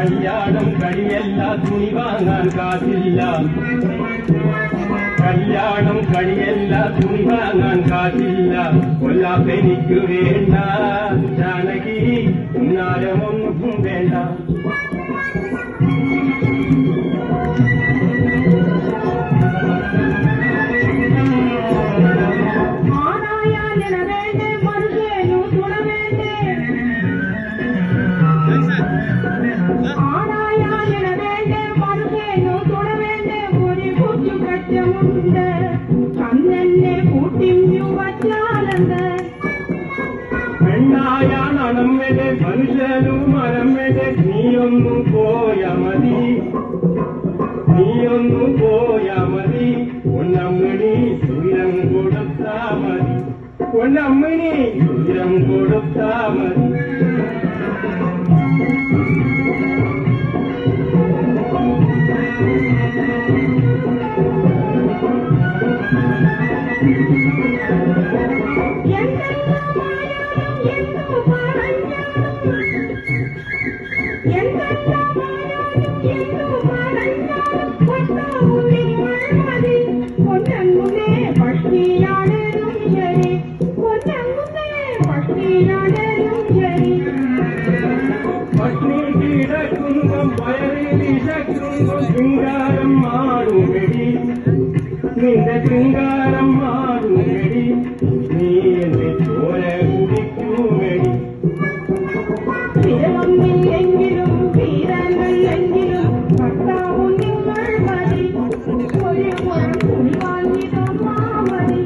കല്യാണം കഴിയല്ല തുണി വാങ്ങാൻ കാശില്ല കല്യാണം കഴിയല്ല തുണി വാങ്ങാൻ കാശില്ല കൊല്ലാപ്പെനിക്ക് വേണ്ട ജാനകി ഉന്നാരമൊന്നും വേണ്ട പെണ്ണായാണമ്മയുടെ മനുഷ്യനും മരമ്മയുടെ നീയൊന്നു പോയാ മതി പൊന്നമ്മണി ദൂരം കൊടുത്താ മതി പൊന്നമ്മണി ദൂരം കൊടുത്താ മതി പത്നി കിടക്കുമ്പം വയറിൽ വിശക്കുമ്പം ശൃംഗാരം മാറുമെടി നിന്റെ ശൃംഗാരം മാറുമെടി നീ എന്റെ ചോര കുടിക്കുമെടി സ്ഥിരമൊന്നില്ലെങ്കിലും തീരാനില്ലെങ്കിലും ഭർത്താവും നിങ്ങൾ മതി ഒരു കുളം കുളിവാങ്ങിതോ മതി